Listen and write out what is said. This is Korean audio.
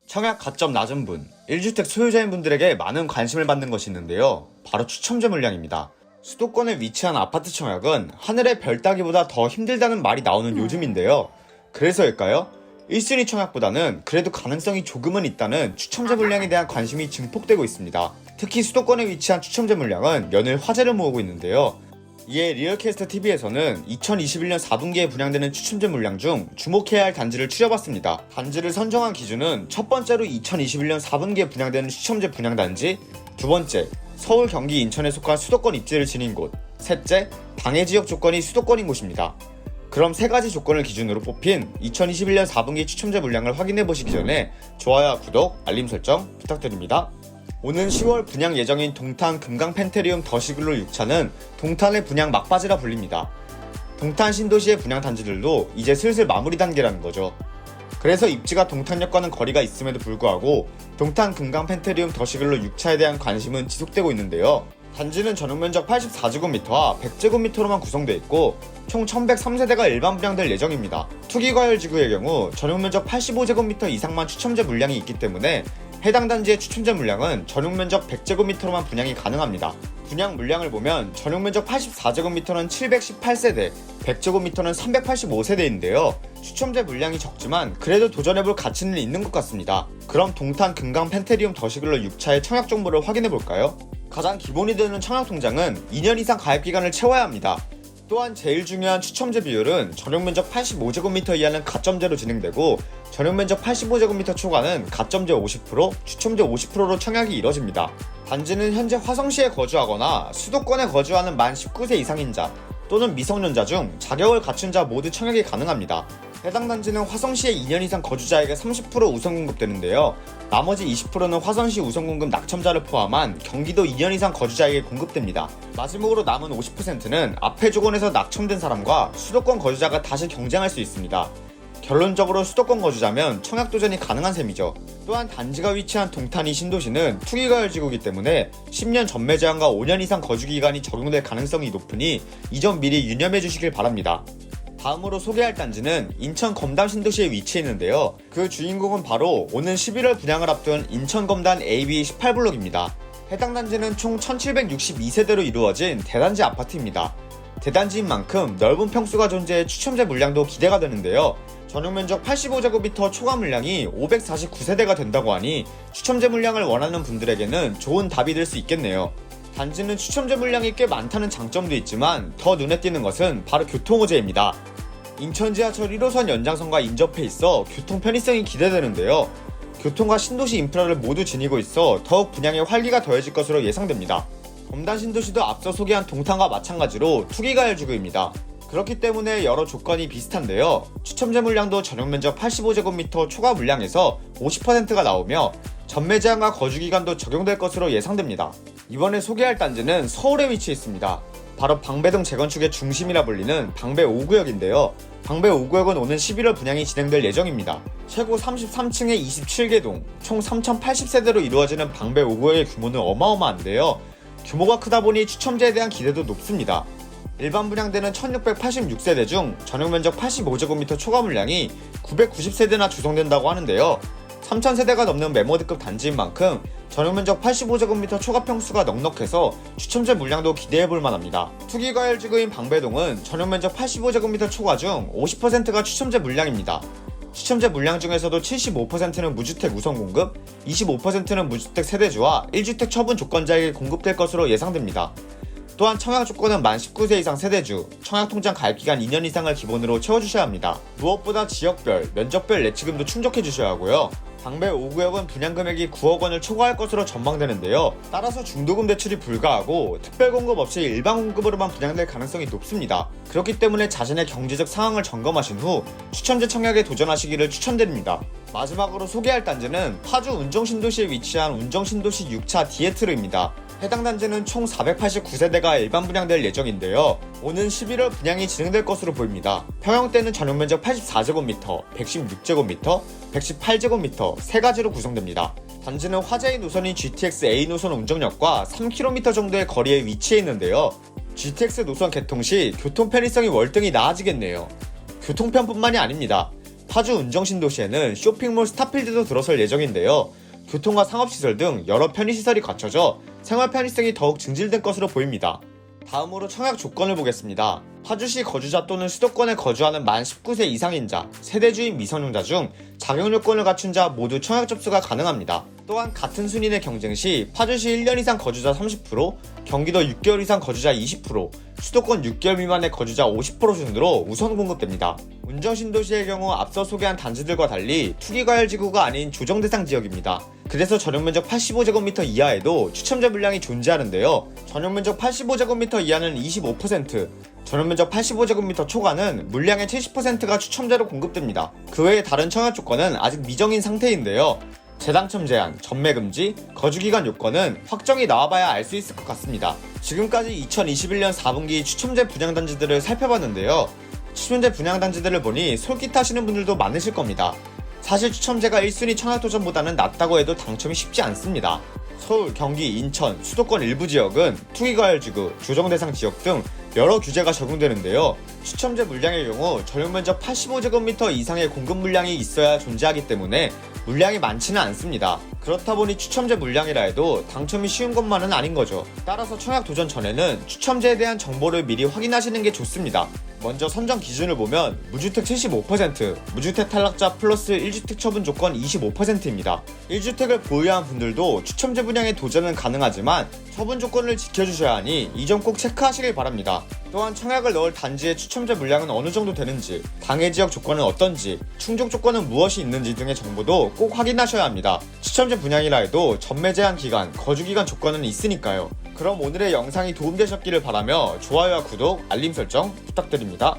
청약 가점 낮은 분, 1주택 소유자인 분들에게 많은 관심을 받는 것이 있는데요. 바로 추첨제 물량입니다. 수도권에 위치한 아파트 청약은 하늘의 별 따기보다 더 힘들다는 말이 나오는 요즘인데요. 그래서일까요? 1순위 청약보다는 그래도 가능성이 조금은 있다는 추첨제 물량에 대한 관심이 증폭되고 있습니다. 특히 수도권에 위치한 추첨제 물량은 연일 화제를 모으고 있는데요. 이에 리얼캐스터TV에서는 2021년 4분기에 분양되는 추첨제 물량 중 주목해야 할 단지를 추려봤습니다. 단지를 선정한 기준은 첫 번째로 2021년 4분기에 분양되는 추첨제 분양 단지, 두 번째, 서울, 경기, 인천에 속한 수도권 입지를 지닌 곳, 셋째, 방해 지역 조건이 수도권인 곳입니다. 그럼 세 가지 조건을 기준으로 뽑힌 2021년 4분기 추첨제 물량을 확인해보시기 전에 좋아요와 구독, 알림 설정 부탁드립니다. 오는 10월 분양 예정인 동탄 금강 펜테리움 더시글로 6차는 동탄의 분양 막바지라 불립니다. 동탄 신도시의 분양 단지들도 이제 슬슬 마무리 단계라는 거죠. 그래서 입지가 동탄역과는 거리가 있음에도 불구하고 동탄 금강 펜테리움 더시글로 6차에 대한 관심은 지속되고 있는데요. 단지는 전용면적 84제곱미터와 100제곱미터로만 구성되어 있고 총 1103세대가 일반 분양될 예정입니다. 투기과열지구의 경우 전용면적 85제곱미터 이상만 추첨제 물량이 있기 때문에 해당 단지의 추첨제 물량은 전용면적 100제곱미터로만 분양이 가능합니다. 분양 물량을 보면 전용면적 84제곱미터는 718세대, 100제곱미터는 385세대인데요. 추첨제 물량이 적지만 그래도 도전해볼 가치는 있는 것 같습니다. 그럼 동탄 금강 펜테리움 더시글로 6차의 청약 정보를 확인해볼까요? 가장 기본이 되는 청약 통장은 2년 이상 가입기간을 채워야 합니다. 또한 제일 중요한 추첨제 비율은 전용면적 85제곱미터 이하는 가점제로 진행되고 전용면적 85제곱미터 초과는 가점제 50%, 추첨제 50%로 청약이 이뤄집니다. 단지는 현재 화성시에 거주하거나 수도권에 거주하는 만 19세 이상인자 또는 미성년자 중 자격을 갖춘 자 모두 청약이 가능합니다. 해당 단지는 화성시에 2년 이상 거주자에게 30% 우선 공급되는데요. 나머지 20%는 화성시 우선 공급 낙첨자를 포함한 경기도 2년 이상 거주자에게 공급됩니다. 마지막으로 남은 50%는 앞에 조건에서 낙첨된 사람과 수도권 거주자가 다시 경쟁할 수 있습니다. 결론적으로 수도권 거주자면 청약 도전이 가능한 셈이죠. 또한 단지가 위치한 동탄이 신도시는 투기과열지구이기 때문에 10년 전매 제한과 5년 이상 거주기간이 적용될 가능성이 높으니 이 점 미리 유념해 주시길 바랍니다. 다음으로 소개할 단지는 인천 검담 신도시에 위치해 있는데요. 그 주인공은 바로 오는 11월 분양을 앞둔 인천 검담 AB 18블록입니다. 해당 단지는 총 1762세대로 이루어진 대단지 아파트입니다. 대단지인 만큼 넓은 평수가 존재해 추첨제 물량도 기대가 되는데요. 전용면적 85제곱미터 초과 물량이 549세대가 된다고 하니 추첨제 물량을 원하는 분들에게는 좋은 답이 될 수 있겠네요. 단지는 추첨제 물량이 꽤 많다는 장점도 있지만 더 눈에 띄는 것은 바로 교통호재입니다. 인천 지하철 1호선 연장선과 인접해 있어 교통 편의성이 기대되는데요. 교통과 신도시 인프라를 모두 지니고 있어 더욱 분양의 활기가 더해질 것으로 예상됩니다. 검단 신도시도 앞서 소개한 동탄과 마찬가지로 투기과열지구입니다. 그렇기 때문에 여러 조건이 비슷한데요. 추첨제 물량도 전용면적 85제곱미터 초과 물량에서 50%가 나오며 전매 제한과 거주기간도 적용될 것으로 예상됩니다. 이번에 소개할 단지는 서울에 위치해 있습니다. 바로 방배동 재건축의 중심이라 불리는 방배 5구역인데요. 방배 5구역은 오는 11월 분양이 진행될 예정입니다. 최고 33층의 27개 동, 총 3080세대로 이루어지는 방배 5구역의 규모는 어마어마한데요. 규모가 크다 보니 추첨제에 대한 기대도 높습니다. 일반 분양되는 1686세대 중 전용면적 85제곱미터 초과 물량이 990세대나 구성된다고 하는데요. 3000세대가 넘는 메모드급 단지인 만큼 전용면적 85제곱미터 초과 평수가 넉넉해서 추첨제 물량도 기대해볼 만합니다. 투기과열지구인 방배동은 전용면적 85제곱미터 초과 중 50%가 추첨제 물량입니다. 추첨제 물량 중에서도 75%는 무주택 우선 공급, 25%는 무주택 세대주와 1주택 처분 조건자에게 공급될 것으로 예상됩니다. 또한 청약 조건은 만 19세 이상 세대주, 청약통장 가입기간 2년 이상을 기본으로 채워주셔야 합니다. 무엇보다 지역별, 면적별 예치금도 충족해주셔야 하고요. 방배 5구역은 분양금액이 9억 원을 초과할 것으로 전망되는데요. 따라서 중도금 대출이 불가하고 특별공급 없이 일반 공급으로만 분양될 가능성이 높습니다. 그렇기 때문에 자신의 경제적 상황을 점검하신 후 추첨제 청약에 도전하시기를 추천드립니다. 마지막으로 소개할 단지는 파주 운정신도시에 위치한 운정신도시 6차 디에트르입니다. 해당 단지는 총 489세대가 일반 분양될 예정인데요. 오는 11월 분양이 진행될 것으로 보입니다. 평형대는 전용면적 84제곱미터, 116제곱미터, 118제곱미터 세 가지로 구성됩니다. 단지는 화제의 노선인 GTX A 노선 운정역과 3km 정도의 거리에 위치해 있는데요. GTX 노선 개통 시 교통 편의성이 월등히 나아지겠네요. 교통편뿐만이 아닙니다. 파주 운정신도시에는 쇼핑몰 스타필드도 들어설 예정인데요. 교통과 상업시설 등 여러 편의시설이 갖춰져 생활 편의성이 더욱 증진될 것으로 보입니다. 다음으로 청약 조건을 보겠습니다. 파주시 거주자 또는 수도권에 거주하는 만 19세 이상인 자, 세대주인 미성년자 중 자격 요건을 갖춘 자 모두 청약 접수가 가능합니다. 또한 같은 순위의 경쟁 시 파주시 1년 이상 거주자 30%, 경기도 6개월 이상 거주자 20%, 수도권 6개월 미만의 거주자 50% 순으로 우선 공급됩니다. 운정신도시의 경우 앞서 소개한 단지들과 달리 투기과열지구가 아닌 조정대상 지역입니다. 그래서 전용면적 85제곱미터 이하에도 추첨제 물량이 존재하는데요. 전용면적 85제곱미터 이하는 25%, 전용면적 85제곱미터 초과는 물량의 70%가 추첨제로 공급됩니다. 그 외에 다른 청약 조건은 아직 미정인 상태인데요. 재당첨 제한, 전매 금지, 거주기간 요건은 확정이 나와봐야 알 수 있을 것 같습니다. 지금까지 2021년 4분기 추첨제 분양단지들을 살펴봤는데요. 추첨제 분양단지들을 보니 솔깃하시는 분들도 많으실 겁니다. 사실 추첨제가 1순위 청약도전보다는 낮다고 해도 당첨이 쉽지 않습니다. 서울, 경기, 인천, 수도권 일부 지역은 투기과열지구, 조정대상 지역 등 여러 규제가 적용되는데요. 추첨제 물량의 경우 전용면적 85제곱미터 이상의 공급 물량이 있어야 존재하기 때문에 물량이 많지는 않습니다. 그렇다 보니 추첨제 물량이라 해도 당첨이 쉬운 것만은 아닌 거죠. 따라서 청약 도전 전에는 추첨제에 대한 정보를 미리 확인하시는 게 좋습니다. 먼저 선정 기준을 보면 무주택 75%, 무주택 탈락자 플러스 1주택 처분 조건 25%입니다. 1주택을 보유한 분들도 추첨제 분양에 도전은 가능하지만 처분 조건을 지켜주셔야 하니 이 점 꼭 체크하시길 바랍니다. 또한 청약을 넣을 단지의 추첨제 물량은 어느 정도 되는지, 당해 지역 조건은 어떤지, 충족 조건은 무엇이 있는지 등의 정보도 꼭 확인하셔야 합니다. 추첨제 분양이라 해도 전매 제한 기간, 거주 기간 조건은 있으니까요. 그럼 오늘의 영상이 도움되셨기를 바라며 좋아요와 구독, 알림 설정 부탁드립니다.